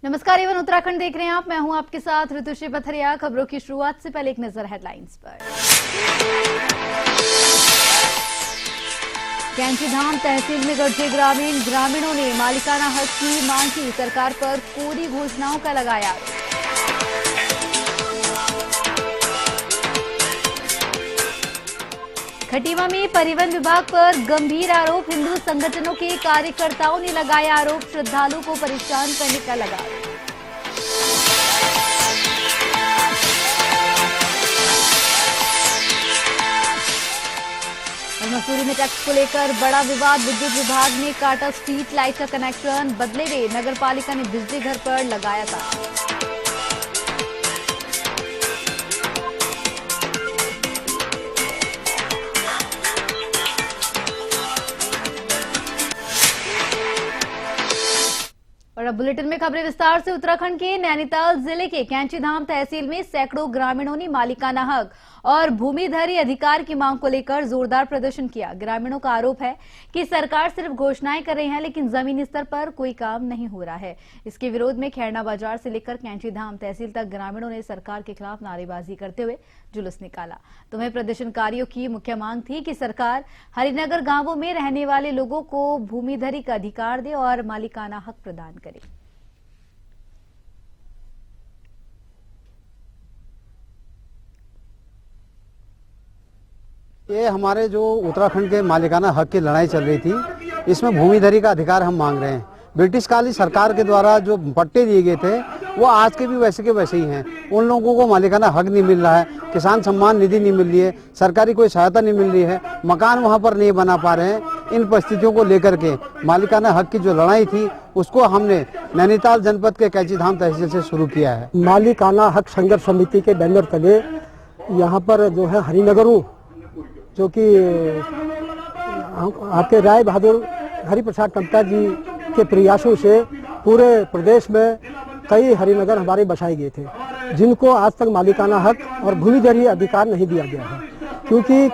नमस्कार, एवन उत्तराखंड देख रहे हैं आप। मैं हूं आपके साथ ऋतुश्री पथरिया। खबरों की शुरुआत से पहले एक नजर हेडलाइंस पर। कैंचीधाम तहसील में गरजे ग्रामीणों ने मालिकाना हक की मांग की, सरकार पर कोरी घोषणाओं का लगाया। खटीमा में परिवहन विभाग पर गंभीर आरोप, हिंदू संगठनों के कार्यकर्ताओं ने लगाया आरोप, श्रद्धालुओं को परेशान करने का लगा। मसूरी में टैक्स को लेकर बड़ा विवाद, विद्युत विभाग ने काटा स्ट्रीट लाइट का कनेक्शन, बदले में नगरपालिका ने बिजली घर पर लगाया था। और अब बुलेटिन में खबरें विस्तार से। उत्तराखंड के नैनीताल जिले के कैंचीधाम तहसील में सैकड़ों ग्रामीणों ने मालिकाना हक और भूमिधरी अधिकार की मांग को लेकर जोरदार प्रदर्शन किया। ग्रामीणों का आरोप है कि सरकार सिर्फ घोषणाएं कर रही है, लेकिन जमीनी स्तर पर कोई काम नहीं हो रहा है। इसके विरोध में खैरना बाजार से लेकर कैंचीधाम तहसील तक ग्रामीणों ने सरकार के खिलाफ नारेबाजी करते हुए जुलूस निकाला। तो वहीं प्रदर्शनकारियों की मुख्य मांग थी कि सरकार हरिनगर गांवों में रहने वाले लोगों को भूमिधरी का अधिकार दे और मालिकाना हक प्रदान करे। ये हमारे जो उत्तराखंड के मालिकाना हक की लड़ाई चल रही थी, इसमें भूमिधरी का अधिकार हम मांग रहे हैं। ब्रिटिश कालीन सरकार के द्वारा जो पट्टे दिए गए थे वो आज के भी वैसे के वैसे ही हैं। उन लोगों को मालिकाना हक नहीं मिल रहा है, किसान सम्मान निधि नहीं मिल रही है, सरकारी कोई सहायता नहीं मिल रही है, मकान वहाँ पर नहीं बना पा रहे हैं। इन परिस्थितियों को लेकर के मालिकाना हक की जो लड़ाई थी उसको हमने नैनीताल जनपद के कैंचीधाम तहसील से शुरू किया है। मालिकाना हक संघर्ष समिति के बैनर तले यहाँ पर जो है हरिनगरों, जो कि आपके राय बहादुर हरिप्रसाद टम्टा जी के प्रयासों से पूरे प्रदेश में कई हरिनगर हमारे बसाए गए थे, जिनको आज तक मालिकाना हक और भूमिधरी अधिकार नहीं दिया गया है। क्योंकि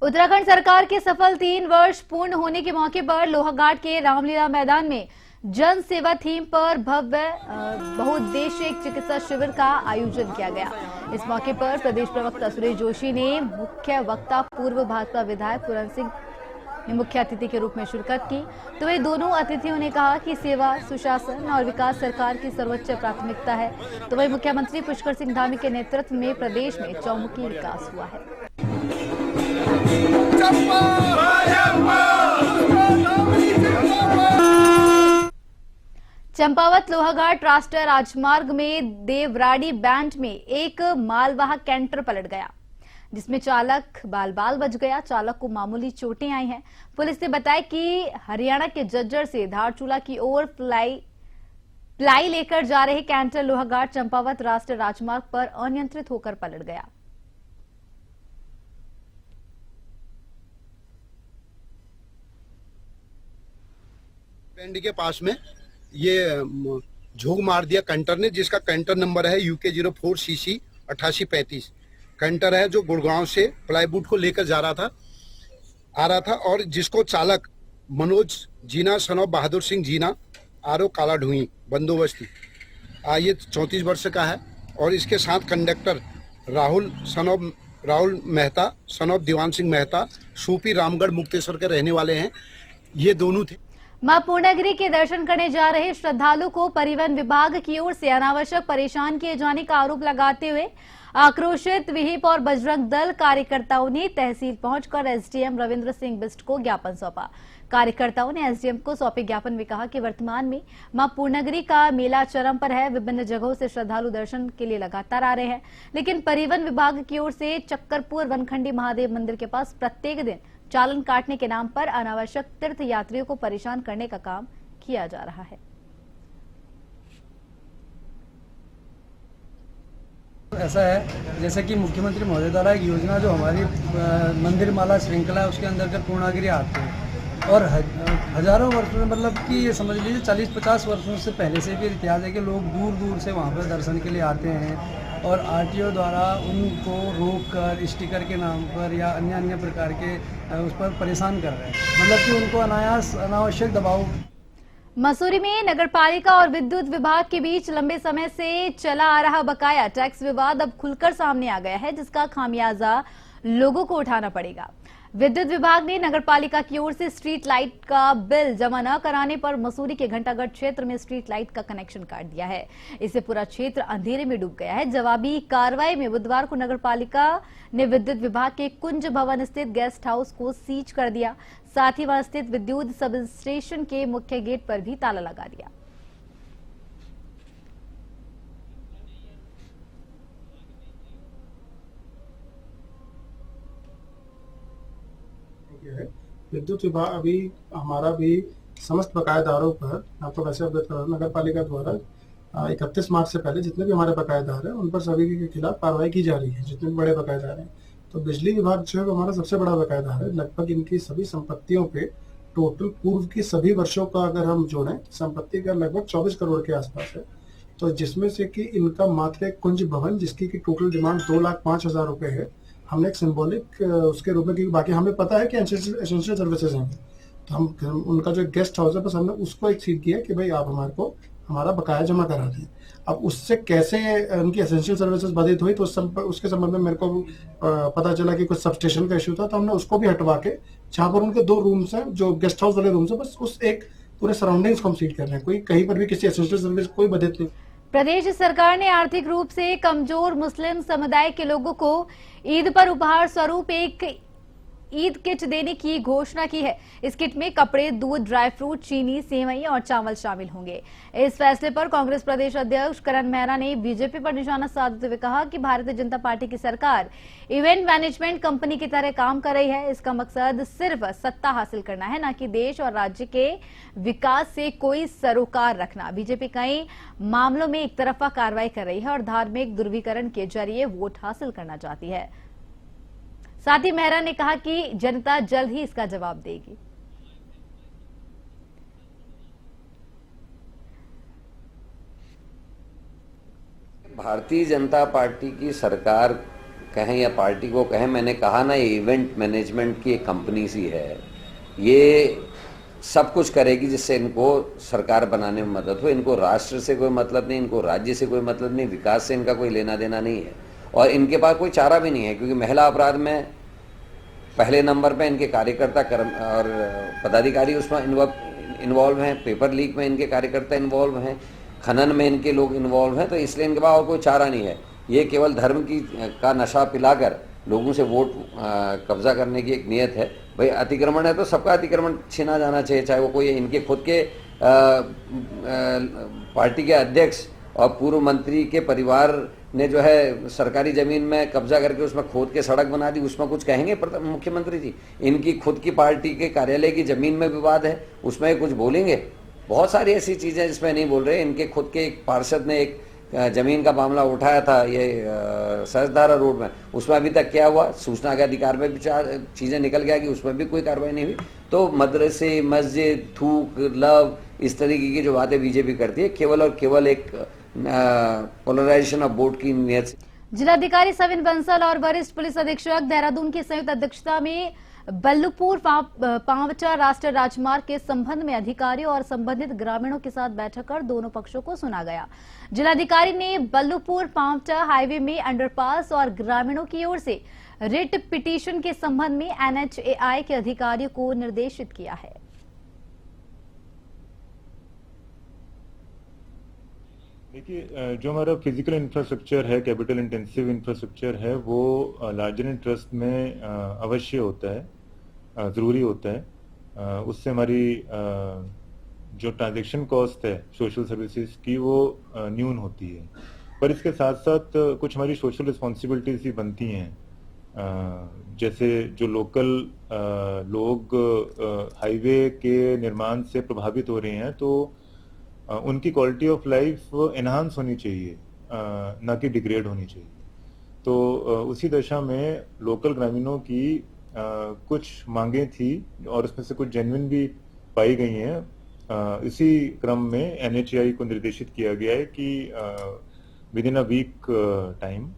उत्तराखंड सरकार के सफल 3 वर्ष पूर्ण होने के मौके पर लोहाघाट के रामलीला मैदान में जन सेवा थीम पर भव्य बहुउद्देशीय चिकित्सा शिविर का आयोजन किया गया। इस मौके पर प्रदेश प्रवक्ता सुरेश जोशी ने मुख्य वक्ता पूर्व भाजपा विधायक पूरन सिंह ने मुख्य अतिथि के रूप में शिरकत की। तो वे दोनों अतिथियों ने कहा कि सेवा, सुशासन और विकास सरकार की सर्वोच्च प्राथमिकता है। तो वही मुख्यमंत्री पुष्कर सिंह धामी के नेतृत्व में प्रदेश में चौमुखी विकास हुआ है। चंपावत लोहाघाट राष्ट्रीय राजमार्ग में देवराड़ी बैंड में एक मालवाहक कैंटर पलट गया, जिसमें चालक बाल बच गया। चालक को मामूली चोटें आई हैं। पुलिस ने बताया कि हरियाणा के जज्जर से धारचूला की ओर प्लाई लेकर जा रहे कैंटर लोहाघाट चंपावत राष्ट्रीय राजमार्ग पर अनियंत्रित होकर पलट गया। बैंड के पास में ये झोंक मार दिया कैंटर ने, जिसका कैंटर नंबर है UK 04 CC 8835। कैंटर है जो गुड़गांव से प्लाईवुड को लेकर आ रहा था और जिसको चालक मनोज जीना सन ऑफ बहादुर सिंह जीना आरो काला ढूई बंदोबस्ती, ये 34 वर्ष का है। और इसके साथ conductor Rahul Mehta son of Diwan Singh Mehta, Supi Ramgarh Mukteshwar के रहने वाले हैं। ये दोनों थे। मां पूर्णागिरि के दर्शन करने जा रहे श्रद्धालु को परिवहन विभाग की ओर से अनावश्यक परेशान किए जाने का आरोप लगाते हुए आक्रोशित विहिप और बजरंग दल कार्यकर्ताओं ने तहसील पहुंचकर SDM रविंद्र सिंह बिष्ट को ज्ञापन सौंपा। कार्यकर्ताओं ने SDM को सौंपे ज्ञापन में कहा कि वर्तमान में मां पूर्णागिरि का मेला चरम पर है। विभिन्न जगहों से श्रद्धालु दर्शन के लिए लगातार आ रहे हैं, लेकिन परिवहन विभाग की ओर से चक्करपुर वनखंडी महादेव मंदिर के पास प्रत्येक दिन चालन काटने के नाम पर अनावश्यक तीर्थ यात्रियों को परेशान करने का काम किया जा रहा है। ऐसा है जैसे कि मुख्यमंत्री महोदय द्वारा एक योजना जो हमारी मंदिर माला श्रृंखला है उसके अंतर्गत पूर्णागिरि आते हैं और हजारों वर्षों में, मतलब कि ये समझ लीजिए 40-50 वर्षों से पहले से भी इतिहास है कि लोग दूर दूर से वहाँ पर दर्शन के लिए आते हैं और RTO द्वारा उनको रोक कर स्टिकर के नाम पर या अन्य प्रकार के उस पर परेशान कर रहे हैं, मतलब कि उनको अनायास अनावश्यक दबाव। मसूरी में नगरपालिका और विद्युत विभाग के बीच लंबे समय से चला आ रहा बकाया टैक्स विवाद अब खुलकर सामने आ गया है, जिसका खामियाजा लोगों को उठाना पड़ेगा। विद्युत विभाग ने नगरपालिका की ओर से स्ट्रीट लाइट का बिल जमा न कराने पर मसूरी के घंटागढ़ क्षेत्र में स्ट्रीट लाइट का कनेक्शन काट दिया है। इससे पूरा क्षेत्र अंधेरे में डूब गया है। जवाबी कार्रवाई में बुधवार को नगरपालिका ने विद्युत विभाग के कुंज भवन स्थित गेस्ट हाउस को सीज कर दिया। साथ ही वहां स्थित विद्युत सब स्टेशन के मुख्य गेट पर भी ताला लगा दिया। विद्युत विभाग अभी हमारा भी समस्त बकायेदारों पर आपको वैसे अवगत करा, नगर पालिका द्वारा 31 मार्च से पहले जितने भी हमारे बकायेदार हैं उन पर सभी के खिलाफ कार्रवाई की जा रही है, जितने भी बड़े बकायेदार हैं। तो बिजली विभाग जो है वो हमारा सबसे बड़ा बकायेदार है। लगभग इनकी सभी संपत्तियों पे टोटल पूर्व की सभी वर्षों का अगर हम जोड़ें, संपत्ति का लगभग 24 करोड़ के आसपास है। तो जिसमें से कि इनका मात्र एक कुंज भवन जिसकी की टोटल डिमांड 2,05,000 रुपए है, हमने एक सिंबॉलिक उसके रूप में, क्योंकि बाकी हमें पता है कि एसेंशियल सर्विसेज हैं, तो हम उनका जो गेस्ट हाउस है बस हमने उसको एक सीट किया कि भाई आप हमारे को हमारा बकाया जमा करा दें। अब उससे कैसे उनकी एसेंशियल सर्विसेज बाधित हुई तो उसके संबंध में मेरे को पता चला कि कुछ सबस्टेशन का इशू था, तो हमने उसको भी हटवा के जहाँ पर उनके 2 रूम्स हैं जो गेस्ट हाउस वाले रूम्स हैं, बस उस एक पूरे सराउंडिंग्स को हम सीट कर रहे हैं। कोई कहीं पर भी किसी एसेंशियल सर्विस कोई बाधित नहीं। प्रदेश सरकार ने आर्थिक रूप से कमजोर मुस्लिम समुदाय के लोगों को ईद पर उपहार स्वरूप एक ईद किट देने की घोषणा की है। इस किट में कपड़े, दूध, ड्राई फ्रूट, चीनी, सेवई और चावल शामिल होंगे। इस फैसले पर कांग्रेस प्रदेश अध्यक्ष करण मेहरा ने बीजेपी पर निशाना साधते हुए कहा कि भारतीय जनता पार्टी की सरकार इवेंट मैनेजमेंट कंपनी की तरह काम कर रही है। इसका मकसद सिर्फ सत्ता हासिल करना है, न कि देश और राज्य के विकास से कोई सरोकार रखना। बीजेपी कई मामलों में एक तरफा कार्रवाई कर रही है और धार्मिक ध्रुवीकरण के जरिए वोट हासिल करना चाहती है। साथ ही मेहरा ने कहा कि जनता जल्द ही इसका जवाब देगी। भारतीय जनता पार्टी की सरकार कहें या पार्टी को कहें, मैंने कहा ना, ये इवेंट मैनेजमेंट की एक कंपनी सी है। ये सब कुछ करेगी जिससे इनको सरकार बनाने में मदद हो। इनको राष्ट्र से कोई मतलब नहीं, इनको राज्य से कोई मतलब नहीं, विकास से इनका कोई लेना देना नहीं है और इनके पास कोई चारा भी नहीं है, क्योंकि महिला अपराध में पहले नंबर पे इनके कार्यकर्ता और पदाधिकारी उसमें इन्वॉल्व हैं, पेपर लीक में इनके कार्यकर्ता इन्वॉल्व हैं, खनन में इनके लोग इन्वॉल्व हैं। तो इसलिए इनके पास और कोई चारा नहीं है। ये केवल धर्म का नशा पिलाकर लोगों से वोट कब्जा करने की एक नियत है। भाई अतिक्रमण है तो सबका अतिक्रमण छीना जाना चाहिए, चाहे वो कोई इनके खुद के पार्टी के अध्यक्ष और पूर्व मंत्री के परिवार ने जो है सरकारी जमीन में कब्जा करके उसमें खोद के सड़क बना दी, उसमें कुछ कहेंगे मुख्यमंत्री जी? इनकी खुद की पार्टी के कार्यालय की जमीन में विवाद है, उसमें कुछ बोलेंगे? बहुत सारी ऐसी चीजें जिसमें नहीं बोल रहे। इनके खुद के एक पार्षद ने एक जमीन का मामला उठाया था ये सरसधारा रोड में, उसमें अभी तक क्या हुआ? सूचना के अधिकार में भी चीजें निकल गया कि उसमें भी कोई कार्रवाई नहीं हुई। तो मदरसे, मस्जिद, थूक, लव, इस तरीके की जो बातें बीजेपी करती है केवल और केवल एक पोलराइजेशन ऑफ वोट की नियत से। जिलाधिकारी सविन बंसल और वरिष्ठ पुलिस अधीक्षक देहरादून की संयुक्त अध्यक्षता में बल्लूपुर पांवटा राष्ट्रीय राजमार्ग के संबंध में अधिकारियों और संबंधित ग्रामीणों के साथ बैठक कर दोनों पक्षों को सुना गया। जिलाधिकारी ने बल्लूपुर पांवटा हाईवे में अंडरपास और ग्रामीणों की ओर से रिट पिटीशन के संबंध में NHAI के अधिकारियों को निर्देशित किया है। देखिए, जो हमारा फिजिकल इंफ्रास्ट्रक्चर है, कैपिटल इंटेंसिव इंफ्रास्ट्रक्चर है, वो लार्जर इंटरेस्ट में अवश्य होता है, ज़रूरी होता है। उससे हमारी जो ट्रांजैक्शन कॉस्ट है सोशल सर्विसेज की वो न्यून होती है। पर इसके साथ साथ कुछ हमारी सोशल रिस्पॉन्सिबिलिटीज भी बनती हैं। जैसे जो लोकल लोग हाईवे के निर्माण से प्रभावित हो रहे हैं, तो उनकी क्वालिटी ऑफ लाइफ एनहांस होनी चाहिए, ना कि डिग्रेड होनी चाहिए। तो उसी दशा में लोकल ग्रामीणों की कुछ मांगें थी और उसमें से कुछ जेन्युइन भी पाई गई हैं। इसी क्रम में NHAI को निर्देशित किया गया है कि within a week time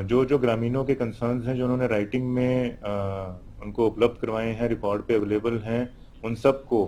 जो ग्रामीणों के कंसर्न्स हैं, जो उन्होंने राइटिंग में उनको उपलब्ध करवाए हैं, रिकॉर्ड पे अवेलेबल हैं, उन सब को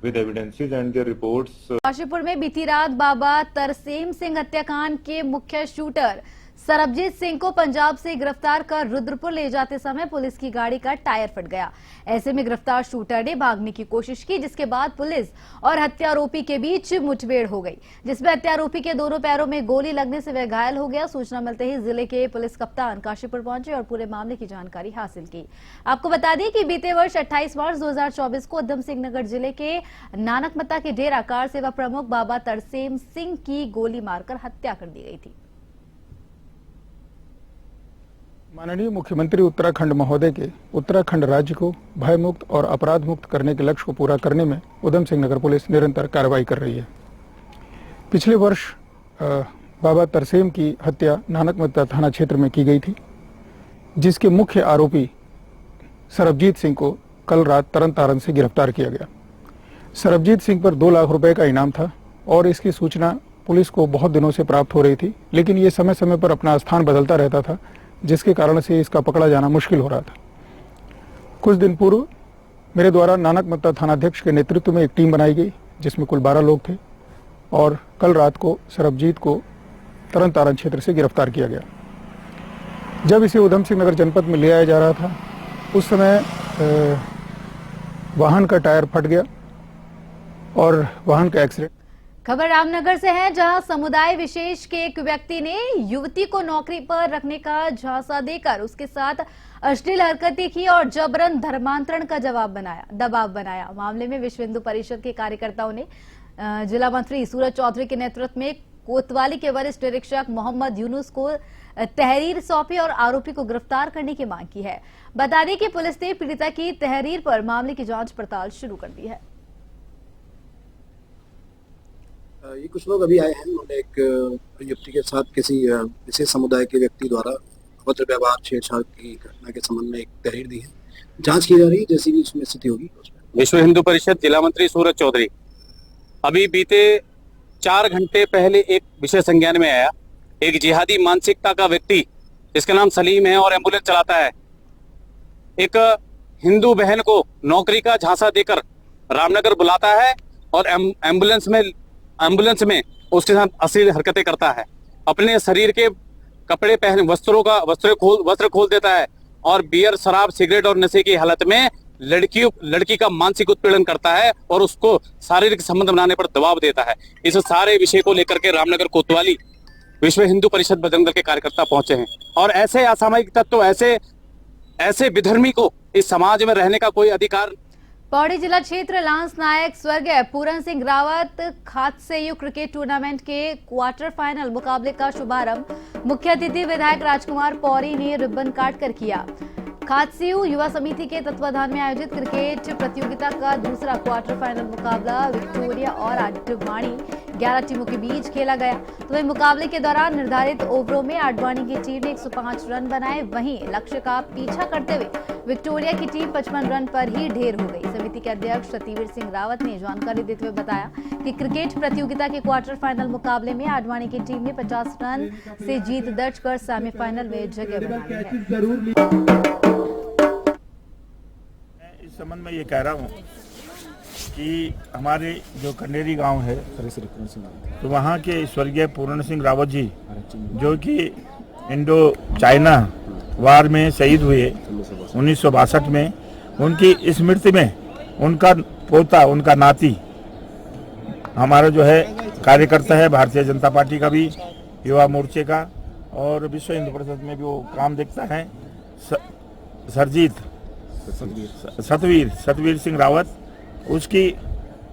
with evidences and their reports. Kashipur में बीती रात बाबा तरसेम सिंह हत्याकांड के मुख्य शूटर सरबजीत सिंह को पंजाब से गिरफ्तार कर रुद्रपुर ले जाते समय पुलिस की गाड़ी का टायर फट गया। ऐसे में गिरफ्तार शूटर ने भागने की कोशिश की, जिसके बाद पुलिस और हत्यारोपी के बीच मुठभेड़ हो गई, जिसमें हत्यारोपी के दोनों पैरों में गोली लगने से वह घायल हो गया। सूचना मिलते ही जिले के पुलिस कप्तान काशीपुर पहुंचे और पूरे मामले की जानकारी हासिल की। आपको बता दें कि बीते वर्ष 28 मार्च 2024 को उधम सिंह नगर जिले के नानकमता के डेरा कार सेवा प्रमुख बाबा तरसेम सिंह की गोली मारकर हत्या कर दी गई थी। माननीय मुख्यमंत्री उत्तराखंड महोदय के उत्तराखंड राज्य को भयमुक्त और अपराध मुक्त करने के लक्ष्य को पूरा करने में उधम सिंह नगर पुलिस निरंतर कार्रवाई कर रही है। पिछले वर्ष बाबा तरसेम की हत्या नानकमता थाना क्षेत्र में की गई थी, जिसके मुख्य आरोपी सरबजीत सिंह को कल रात तरन तारण से गिरफ्तार किया गया। सरबजीत सिंह पर 2 लाख रुपए का इनाम था और इसकी सूचना पुलिस को बहुत दिनों से प्राप्त हो रही थी, लेकिन ये समय समय पर अपना स्थान बदलता रहता था, जिसके कारण से इसका पकड़ा जाना मुश्किल हो रहा था। कुछ दिन पूर्व मेरे द्वारा नानकमता थानाध्यक्ष के नेतृत्व में एक टीम बनाई गई, जिसमें कुल 12 लोग थे और कल रात को सरबजीत को तरन तारण क्षेत्र से गिरफ्तार किया गया। जब इसे उधम सिंह नगर जनपद में ले आया जा रहा था, उस समय वाहन का टायर फट गया और वाहन का एक्सीडेंट। खबर रामनगर से है, जहां समुदाय विशेष के एक व्यक्ति ने युवती को नौकरी पर रखने का झांसा देकर उसके साथ अश्लील हरकतें की और जबरन धर्मांतरण का दबाव बनाया। मामले में विश्व हिंदू परिषद के कार्यकर्ताओं ने जिला मंत्री सूरज चौधरी के नेतृत्व में कोतवाली के वरिष्ठ निरीक्षक मोहम्मद यूनुस को तहरीर सौंपी और आरोपी को गिरफ्तार करने की मांग की है। बता दें कि पुलिस ने पीड़िता की तहरीर पर मामले की जांच पड़ताल शुरू कर दी है। ये कुछ लोग अभी आए हैं, उन्होंने एक युवती के साथ किसी विशेष समुदाय के व्यक्ति द्वारा अभद्र व्यवहार छेड़छाड़ की घटना के संबंध में एक तहरीर दी है। जांच की जा रही है, जैसी भी उसमें स्थिति होगी। विश्व हिंदू परिषद जिला मंत्री सूरज चौधरी। अभी बीते 4 घंटे पहले एक विषय संज्ञान में आया, एक जिहादी मानसिकता का व्यक्ति जिसका नाम सलीम है और एम्बुलेंस चलाता है, एक हिंदू बहन को नौकरी का झांसा देकर रामनगर बुलाता है और एम्बुलेंस में उसके साथ अश्लील हरकतें करता है। अपने शरीर के कपड़े पहन वस्त्र खोल देता है और बियर, शराब, सिगरेट और नशे की हालत में लड़की का मानसिक उत्पीड़न करता है और उसको शारीरिक संबंध बनाने पर दबाव देता है। इस सारे विषय को लेकर के रामनगर कोतवाली विश्व हिंदू परिषद बजरंग दल के कार्यकर्ता पहुंचे हैं और ऐसे असामाजिक तत्व, ऐसे विधर्मी को इस समाज में रहने का कोई अधिकार। पौड़ी जिला क्षेत्र लांस नायक स्वर्गीय पूरन सिंह रावत खातसेयू क्रिकेट टूर्नामेंट के क्वार्टर फाइनल मुकाबले का शुभारंभ मुख्य अतिथि विधायक राजकुमार पौरी ने रिबन काट कर किया। खातसेयू युवा समिति के तत्वाधान में आयोजित क्रिकेट प्रतियोगिता का दूसरा क्वार्टर फाइनल मुकाबला विक्टोरिया और आडवाणी 11 टीमों के बीच खेला गया। तो वहीं मुकाबले के दौरान निर्धारित ओवरों में आडवाणी की टीम ने 105 रन बनाए, वहीं लक्ष्य का पीछा करते हुए विक्टोरिया की टीम 55 रन पर ही ढेर हो गई। समिति के अध्यक्ष सतीवीर सिंह रावत ने जानकारी देते हुए बताया कि क्रिकेट प्रतियोगिता के क्वार्टर फाइनल मुकाबले में आडवाणी की टीम ने 50 रन से जीत दर्ज कर सेमीफाइनल में जगह बनाई है। इस संबंध में ये कह रहा हूँ कि हमारे जो कंडेरी गांव है, तो वहाँ के स्वर्गीय पूर्ण सिंह रावत जी, जो कि इंडो चाइना वार में शहीद हुए 1962 में, उनकी स्मृति में उनका पोता, उनका नाती हमारा जो है कार्यकर्ता है भारतीय जनता पार्टी का भी, युवा मोर्चे का, और विश्व हिंदू परिषद में भी वो काम देखता है। सतवीर सिंह रावत, उसकी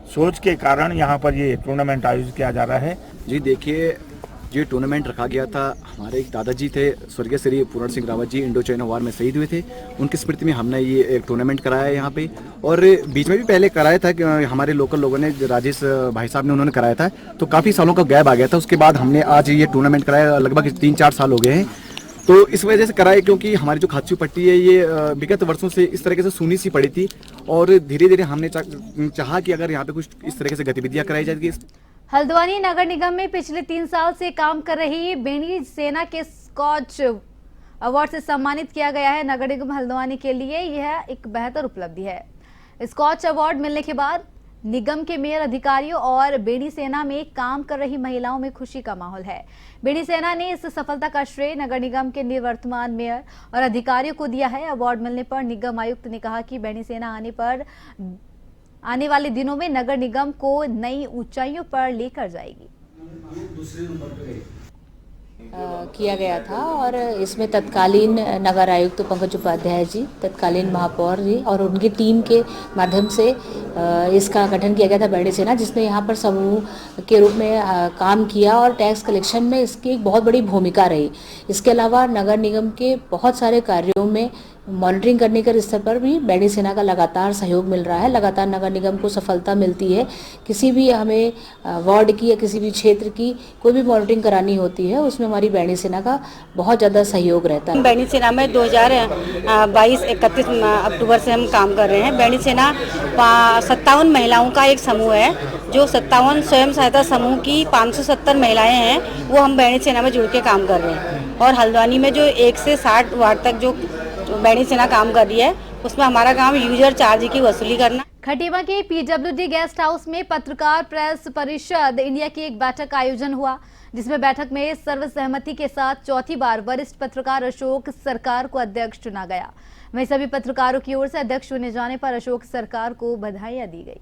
सोच के कारण यहाँ पर ये टूर्नामेंट आयोजित किया जा रहा है। जी देखिए, ये टूर्नामेंट रखा गया था, हमारे एक दादाजी थे स्वर्गीय श्री पूर्ण Singh Rawat ji, Indo China war में शहीद हुए थे, उनकी स्मृति में हमने ये एक टूर्नामेंट कराया है यहाँ पे। और बीच में भी पहले कराया था कि हमारे लोकल लोगों ने, राजेश भाई साहब ने, उन्होंने कराया था, तो काफ़ी सालों का गैप आ गया था। उसके बाद हमने आज ये टूर्नामेंट कराया, लगभग 3-4 साल हो गए हैं। तो इस वजह से कराए क्योंकि हमारी जो खातसेयू पट्टी है ये विगत वर्षों से इस तरीके से सूनी सी पड़ी थी और धीरे धीरे हमने चाहा कि अगर यहाँ पे कुछ इस तरीके से गतिविधियाँ कराई जाएगी। हल्द्वानी नगर निगम में पिछले 3 साल से काम कर रही बेनी सेना के स्कॉच अवार्ड से सम्मानित किया गया है। नगर निगम हल्द्वानी के लिए यह एक बेहतर उपलब्धि है। स्कॉच अवार्ड मिलने के बाद निगम के मेयर अधिकारियों और बेड़ी सेना में काम कर रही महिलाओं में खुशी का माहौल है। बेड़ी सेना ने इस सफलता का श्रेय नगर निगम के निवर्तमान मेयर और अधिकारियों को दिया है। अवार्ड मिलने पर निगम आयुक्त ने कहा कि बेड़ी सेना आने वाले दिनों में नगर निगम को नई ऊंचाइयों पर लेकर जाएगी। किया गया था और इसमें तत्कालीन नगर आयुक्त पंकज उपाध्याय जी, तत्कालीन महापौर जी और उनकी टीम के माध्यम से इसका गठन किया गया था बेड़ी सेना, जिसने यहाँ पर समूह के रूप में काम किया और टैक्स कलेक्शन में इसकी एक बहुत बड़ी भूमिका रही। इसके अलावा नगर निगम के बहुत सारे कार्यों में मॉनिटरिंग करने के स्तर पर भी बेड़ी सेना का लगातार सहयोग मिल रहा है। लगातार नगर निगम को सफलता मिलती है। किसी भी हमें वार्ड की या किसी भी क्षेत्र की कोई भी मॉनिटरिंग करानी होती है, उसमें हमारी बेड़ी सेना का बहुत ज़्यादा सहयोग रहता है। बेड़ी सेना में 2022-31 अक्टूबर से हम काम कर रहे हैं। बेड़ी सेना 57 महिलाओं का एक समूह है, जो 57 स्वयं सहायता समूह की 570 महिलाएं हैं, वो हम बेड़ी सेना में जुड़ के काम कर रहे हैं। और हल्द्वानी में जो 1 से 60 वार्ड तक जो बेड़ी सेना काम कर रही है, उसमें हमारा काम यूजर चार्ज की वसूली करना। खटीमा के PWD गेस्ट हाउस में पत्रकार प्रेस परिषद इंडिया की एक बैठक का आयोजन हुआ, जिसमें बैठक में सर्वसहमति के साथ चौथी बार वरिष्ठ पत्रकार अशोक सरकार को अध्यक्ष चुना गया। वहीं सभी पत्रकारों की ओर से अध्यक्ष चुने जाने पर अशोक सरकार को बधाइयां दी गई।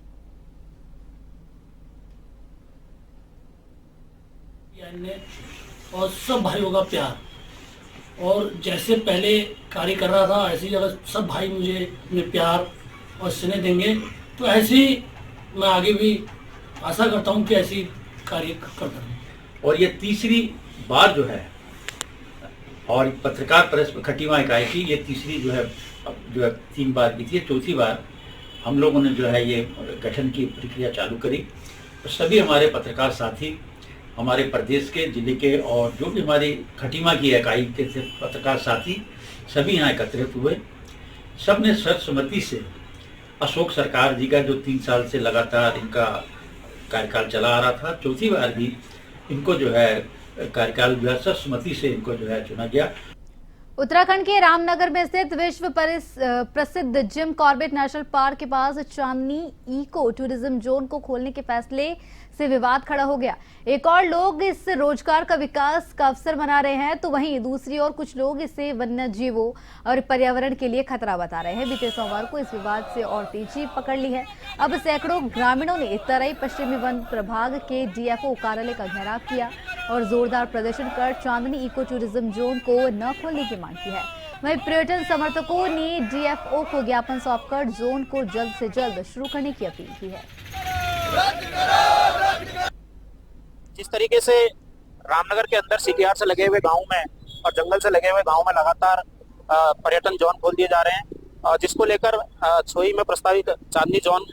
और सब भाइयों का प्यार, और जैसे पहले कार्य कर रहा था ऐसे ही अगर सब भाई मुझे अपने प्यार और स्नेह देंगे तो ऐसे ही मैं आगे भी आशा करता हूं कि ऐसी कार्य करता रहूं। और ये तीसरी बार जो है, और पत्रकार प्रेस खटीमा इकाई की ये तीसरी जो है 3 बार की थी, 4थी बार हम लोगों ने जो है ये गठन की प्रक्रिया चालू करी। तो सभी हमारे पत्रकार साथी, हमारे प्रदेश के, जिले के और जो भी हमारी खटीमा की इकाई के पत्रकार साथी सभी यहाँ एकत्रित हुए। सब ने सर्वसम्मति से अशोक सरकार जी का जो 3 साल से लगातार इनका कार्यकाल चला आ रहा था, चौथी बार भी इनको जो है कार्यकाल जो है सर्वसम्मति से इनको जो है चुना गया। उत्तराखंड के रामनगर में स्थित विश्व प्रसिद्ध जिम कॉर्बेट नेशनल पार्क के पास चांदनी इको टूरिज्म जोन को खोलने के फैसले से विवाद खड़ा हो गया। एक और लोग इस रोजगार का विकास का अवसर बना रहे हैं, तो वहीं दूसरी ओर कुछ लोग इसे वन्य जीवों और पर्यावरण के लिए खतरा बता रहे हैं। बीते सोमवार को इस विवाद से और तेजी पकड़ ली है। अब सैकड़ों ग्रामीणों ने तराई पश्चिमी वन प्रभाग के DFO कार्यालय का घेराव किया और जोरदार प्रदर्शन कर चांदनी इको टूरिज्म जोन को न खोलने की मांग की है। वहीं पर्यटन समर्थकों ने DFO को ज्ञापन सौंपकर जोन को जल्द से जल्द शुरू करने की अपील की है। जिस तरीके से रामनगर के अंदर CTR से लगे हुए गांव में और जंगल से लगे हुए गांव में लगातार पर्यटन जोन खोल दिए जा रहे हैं, जिसको लेकर छोई में प्रस्तावित चांदनी जोन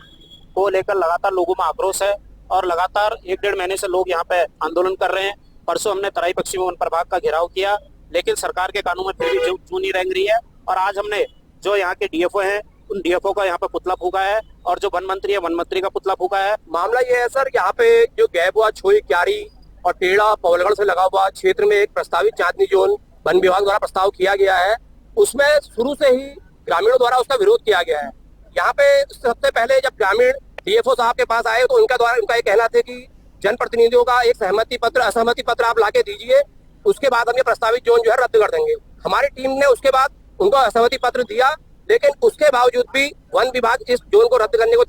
को लेकर लगातार लोगों में आक्रोश है और लगातार 1-1.5 महीने से लोग यहाँ पे आंदोलन कर रहे हैं। परसों हमने तराई पश्चिमी वन प्रभाग का घेराव किया, लेकिन सरकार के कानून में फिर भी चूं नहीं रेंग रही है। और आज हमने जो यहाँ के DFO हैं, उन DFO का यहाँ पे पुतला फूका है और जो वन मंत्री है, वन मंत्री का पुतला फूका है। मामला ये है सर, यहाँ पे जो गैबुआ, छोई, क्यारी और टेढ़ा पवलगढ़ से लगा हुआ क्षेत्र में एक प्रस्तावित चांदनी जोन वन विभाग द्वारा प्रस्ताव किया गया है, उसमें शुरू से ही ग्रामीणों द्वारा उसका विरोध किया गया है। यहाँ पे सबसे पहले जब ग्रामीण DFO साहब के पास आए तो उनका ये कहना था कि जनप्रतिनिधियों का एक सहमति पत्र, असहमति पत्र आप लाके दीजिए, उसके बाद हम ये प्रस्तावित जोन जो है रद्द कर देंगे। हमारी टीम ने उसके बाद उनको असहमति पत्र दिया, लेकिन उसके बावजूद भी वन विभाग इस जोन को रद्द करने को